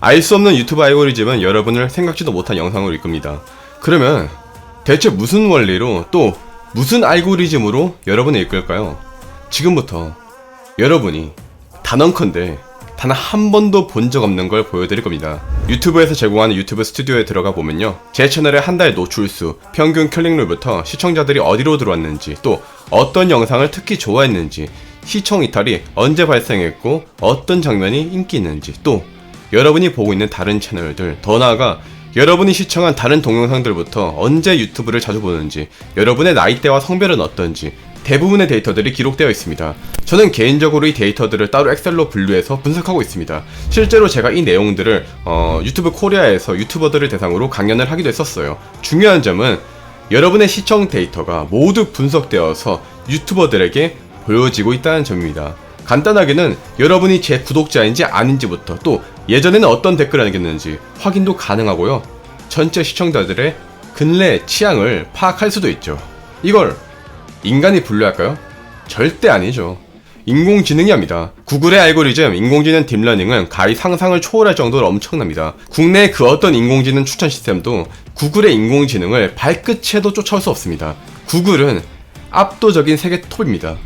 알 수 없는 유튜브 알고리즘은 여러분을 생각지도 못한 영상으로 이끕니다. 그러면 대체 무슨 원리로 또 무슨 알고리즘으로 여러분을 이끌까요? 지금부터 여러분이 단언컨대 단 한 번도 본 적 없는 걸 보여드릴 겁니다. 유튜브에서 제공하는 유튜브 스튜디오에 들어가 보면요, 제 채널의 한 달 노출수, 평균 클릭률부터 시청자들이 어디로 들어왔는지, 또 어떤 영상을 특히 좋아했는지, 시청 이탈이 언제 발생했고 어떤 장면이 인기 있는지, 또 여러분이 보고 있는 다른 채널들, 더 나아가 여러분이 시청한 다른 동영상들부터 언제 유튜브를 자주 보는지, 여러분의 나이대와 성별은 어떤지 대부분의 데이터들이 기록되어 있습니다. 저는 개인적으로 이 데이터들을 따로 엑셀로 분류해서 분석하고 있습니다. 실제로 제가 이 내용들을 유튜브 코리아에서 유튜버들을 대상으로 강연을 하기도 했었어요. 중요한 점은 여러분의 시청 데이터가 모두 분석되어서 유튜버들에게 보여지고 있다는 점입니다. 간단하게는 여러분이 제 구독자인지 아닌지부터, 또 예전에는 어떤 댓글을 남겼는지 확인도 가능하고요, 전체 시청자들의 근래 취향을 파악할 수도 있죠. 이걸 인간이 분류할까요? 절대 아니죠. 인공지능이 합니다. 구글의 알고리즘, 인공지능 딥러닝은 가히 상상을 초월할 정도로 엄청납니다. 국내의 그 어떤 인공지능 추천 시스템도 구글의 인공지능을 발끝에도 쫓아올 수 없습니다. 구글은 압도적인 세계 톱입니다.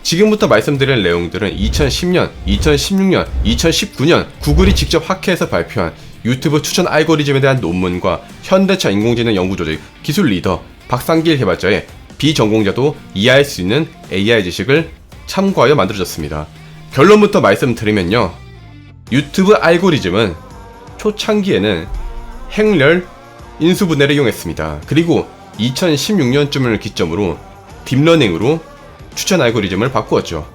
지금부터 말씀드릴 내용들은 2010년, 2016년, 2019년 구글이 직접 학회에서 발표한 유튜브 추천 알고리즘에 대한 논문과 현대차 인공지능 연구조직 기술 리더 박상길 개발자의 비전공자도 이해할 수 있는 AI 지식을 참고하여 만들어졌습니다. 결론부터 말씀드리면요, 유튜브 알고리즘은 초창기에는 행렬 인수분해를 이용했습니다. 그리고 2016년쯤을 기점으로 딥러닝으로 추천 알고리즘을 바꾸었죠.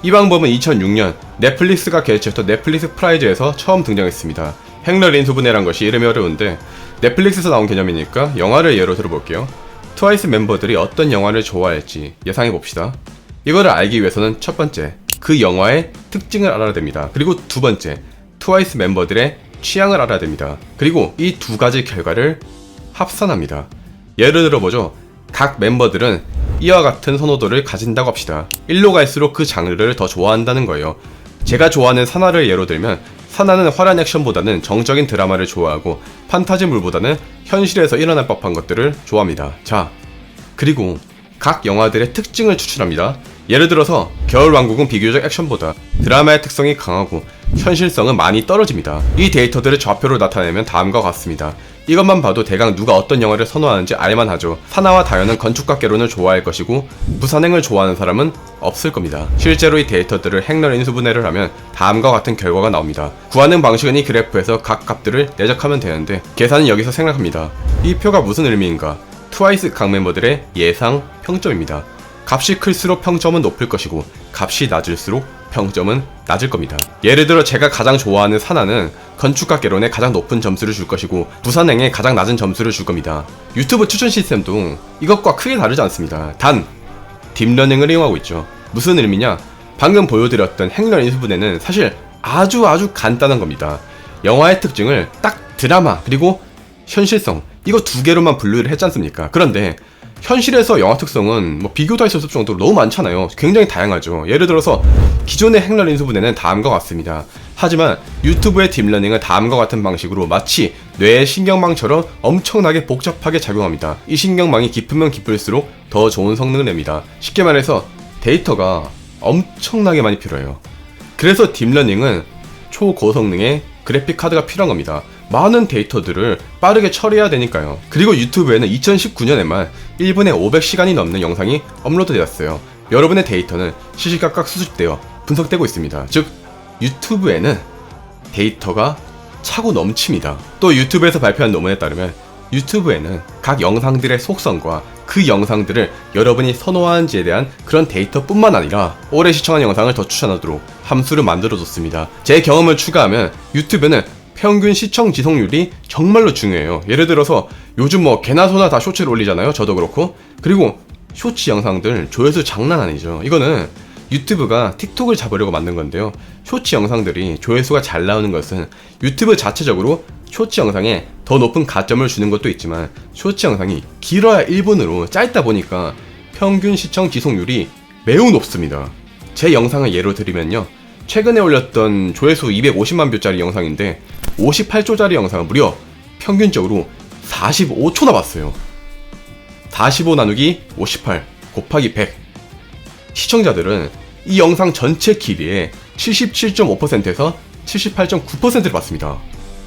이 방법은 2006년 넷플릭스가 개최했던 넷플릭스 프라이즈에서 처음 등장했습니다. 행렬 인수분해란 것이 이름이 어려운데 넷플릭스에서 나온 개념이니까 영화를 예로 들어볼게요. 트와이스 멤버들이 어떤 영화를 좋아할지 예상해봅시다. 이거를 알기 위해서는 첫 번째, 그 영화의 특징을 알아야 됩니다. 그리고 두 번째, 트와이스 멤버들의 취향을 알아야 됩니다. 그리고 이 두 가지 결과를 합산합니다. 예를 들어보죠. 각 멤버들은 이와 같은 선호도를 가진다고 합시다. 1로 갈수록 그 장르를 더 좋아한다는 거예요. 제가 좋아하는 사나를 예로 들면, 사나는 화려한 액션보다는 정적인 드라마를 좋아하고 판타지물보다는 현실에서 일어날 법한 것들을 좋아합니다. 자, 그리고 각 영화들의 특징을 추출합니다. 예를 들어서 겨울왕국은 비교적 액션보다 드라마의 특성이 강하고 현실성은 많이 떨어집니다. 이 데이터들을 좌표로 나타내면 다음과 같습니다. 이것만 봐도 대강 누가 어떤 영화를 선호하는지 알만하죠. 사나와 다현은 건축가 개론을 좋아할 것이고 부산행을 좋아하는 사람은 없을 겁니다. 실제로 이 데이터들을 행렬 인수분해를 하면 다음과 같은 결과가 나옵니다. 구하는 방식은 이 그래프에서 각 값들을 내적하면 되는데, 계산은 여기서 생략합니다. 이 표가 무슨 의미인가? 트와이스 각 멤버들의 예상 평점입니다. 값이 클수록 평점은 높을 것이고 값이 낮을수록 평점은 낮을 겁니다. 예를 들어 제가 가장 좋아하는 사나는 건축가 개론에 가장 높은 점수를 줄 것이고 부산행에 가장 낮은 점수를 줄 겁니다. 유튜브 추천 시스템도 이것과 크게 다르지 않습니다. 단 딥러닝을 이용하고 있죠. 무슨 의미냐? 방금 보여드렸던 행렬 인수분해는 사실 아주 간단한 겁니다. 영화의 특징을 딱 드라마 그리고 현실성, 이거 두 개로만 분류를 했지 않습니까? 그런데 현실에서 영화 특성은 비교도 할 수 없을 정도로 너무 많잖아요. 굉장히 다양하죠. 예를 들어서 기존의 행렬 인수분해는 다음과 같습니다. 하지만 유튜브의 딥러닝은 다음과 같은 방식으로 마치 뇌의 신경망처럼 엄청나게 복잡하게 작용합니다. 이 신경망이 깊으면 깊을수록 더 좋은 성능을 냅니다. 쉽게 말해서 데이터가 엄청나게 많이 필요해요. 그래서 딥러닝은 초고성능의 그래픽 카드가 필요한 겁니다. 많은 데이터들을 빠르게 처리해야 되니까요. 그리고 유튜브에는 2019년에만 1분에 500시간이 넘는 영상이 업로드되었어요. 여러분의 데이터는 시시각각 수집되어 분석되고 있습니다. 즉 유튜브에는 데이터가 차고 넘칩니다. 또 유튜브에서 발표한 논문에 따르면 유튜브에는 각 영상들의 속성과 그 영상들을 여러분이 선호하는지에 대한 그런 데이터뿐만 아니라 오래 시청한 영상을 더 추천하도록 함수를 만들어줬습니다. 제 경험을 추가하면 유튜브는 평균 시청 지속률이 정말로 중요해요. 예를 들어서 요즘 개나 소나 다 쇼츠를 올리잖아요. 저도 그렇고. 그리고 쇼츠 영상들 조회수 장난 아니죠. 이거는 유튜브가 틱톡을 잡으려고 만든 건데요. 쇼츠 영상들이 조회수가 잘 나오는 것은 유튜브 자체적으로 쇼츠 영상에 더 높은 가점을 주는 것도 있지만, 쇼츠 영상이 길어야 1분으로 짧다 보니까 평균 시청 지속률이 매우 높습니다. 제 영상을 예로 들면요, 최근에 올렸던 조회수 250만 뷰짜리 영상인데 58초짜리 영상은 무려 평균적으로 45초나 봤어요. 45 나누기 58 곱하기 100. 시청자들은 이 영상 전체 길이의 77.5%에서 78.9%를 봤습니다.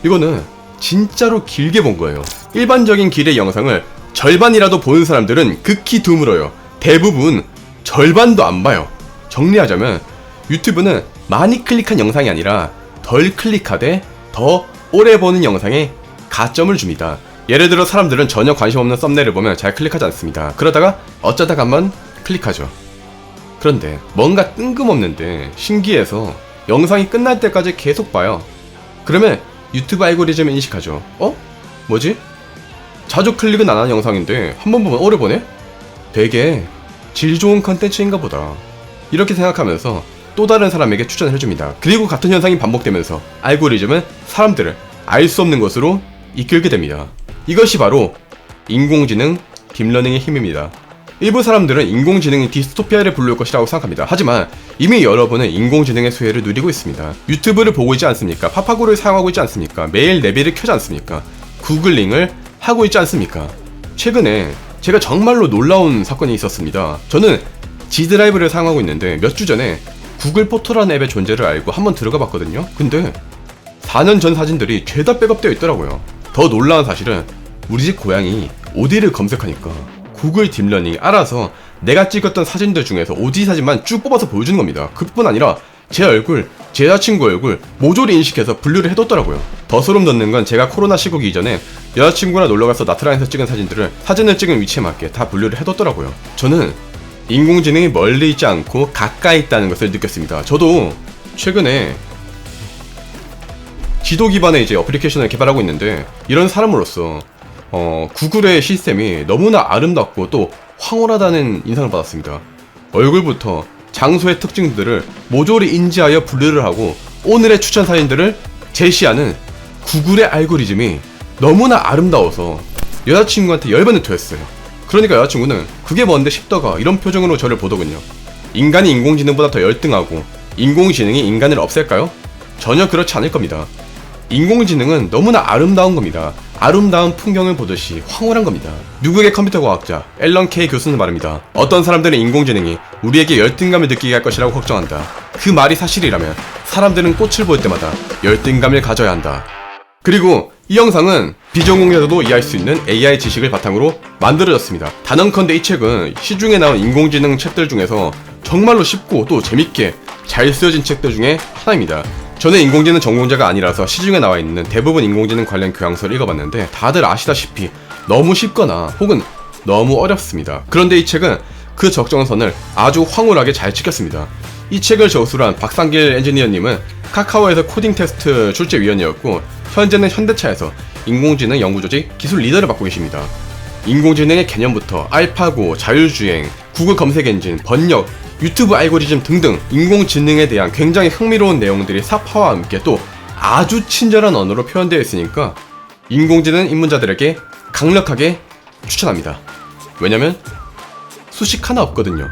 이거는 진짜로 길게 본 거예요. 일반적인 길의 영상을 절반이라도 보는 사람들은 극히 드물어요. 대부분 절반도 안 봐요. 정리하자면 유튜브는 많이 클릭한 영상이 아니라 덜 클릭하되 더 오래 보는 영상에 가점을 줍니다. 예를 들어 사람들은 전혀 관심 없는 썸네일을 보면 잘 클릭하지 않습니다. 그러다가 어쩌다가 한번 클릭하죠. 그런데 뭔가 뜬금없는데 신기해서 영상이 끝날 때까지 계속 봐요. 그러면 유튜브 알고리즘이 인식하죠. 뭐지? 자주 클릭은 안 하는 영상인데 한 번 보면 오래 보네? 되게 질 좋은 컨텐츠인가 보다. 이렇게 생각하면서 또 다른 사람에게 추천을 해줍니다. 그리고 같은 현상이 반복되면서 알고리즘은 사람들을 알 수 없는 것으로 이끌게 됩니다. 이것이 바로 인공지능, 딥러닝의 힘입니다. 일부 사람들은 인공지능이 디스토피아를 불러올 것이라고 생각합니다. 하지만 이미 여러분은 인공지능의 수혜를 누리고 있습니다. 유튜브를 보고 있지 않습니까? 파파고를 사용하고 있지 않습니까? 매일 내비를 켜지 않습니까? 구글링을 하고 있지 않습니까? 최근에 제가 정말로 놀라운 사건이 있었습니다. 저는 G드라이브를 사용하고 있는데 몇 주 전에 구글 포토라는 앱의 존재를 알고 한번 들어가 봤거든요. 근데 4년 전 사진들이 죄다 백업되어 있더라고요. 더 놀라운 사실은 우리 집 고양이 오디를 검색하니까 구글 딥러닝이 알아서 내가 찍었던 사진들 중에서 오디 사진만 쭉 뽑아서 보여주는 겁니다. 그뿐 아니라 제 얼굴, 제 여자친구 얼굴 모조리 인식해서 분류를 해뒀더라고요. 더 소름 돋는 건 제가 코로나 시국이 이전에 여자친구랑 놀러가서 나트랑에서 찍은 사진들을 사진을 찍은 위치에 맞게 다 분류를 해뒀더라고요. 저는 인공지능이 멀리 있지 않고 가까이 있다는 것을 느꼈습니다. 저도 최근에 지도 기반의 이제 어플리케이션을 개발하고 있는데 이런 사람으로서 구글의 시스템이 너무나 아름답고 또 황홀하다는 인상을 받았습니다. 얼굴부터 장소의 특징들을 모조리 인지하여 분류를 하고 오늘의 추천 사진들을 제시하는 구글의 알고리즘이 너무나 아름다워서 여자친구한테 열받는 터였어요. 그러니까 여자친구는 그게 뭔데 싶다가 이런 표정으로 저를 보더군요. 인간이 인공지능보다 더 열등하고 인공지능이 인간을 없앨까요? 전혀 그렇지 않을 겁니다. 인공지능은 너무나 아름다운 겁니다. 아름다운 풍경을 보듯이 황홀한 겁니다. 미국의 컴퓨터 과학자 앨런 K 교수는 말입니다. 어떤 사람들은 인공지능이 우리에게 열등감을 느끼게 할 것이라고 걱정한다. 그 말이 사실이라면 사람들은 꽃을 볼 때마다 열등감을 가져야 한다. 그리고 이 영상은 비전공자도 이해할 수 있는 AI 지식을 바탕으로 만들어졌습니다. 단언컨대 이 책은 시중에 나온 인공지능 책들 중에서 정말로 쉽고 또 재밌게 잘 쓰여진 책들 중에 하나입니다. 저는 인공지능 전공자가 아니라서 시중에 나와 있는 대부분 인공지능 관련 교양서를 읽어봤는데 다들 아시다시피 너무 쉽거나 혹은 너무 어렵습니다. 그런데 이 책은 그 적정선을 아주 황홀하게 잘 지켰습니다. 이 책을 저술한 박상길 엔지니어님은 카카오에서 코딩 테스트 출제위원이었고 현재는 현대차에서 인공지능 연구조직 기술 리더를 맡고 계십니다. 인공지능의 개념부터 알파고, 자율주행, 구글 검색 엔진, 번역, 유튜브 알고리즘 등등 인공지능에 대한 굉장히 흥미로운 내용들이 사파와 함께 또 아주 친절한 언어로 표현되어 있으니까 인공지능 입문자들에게 강력하게 추천합니다. 왜냐면 수식 하나 없거든요.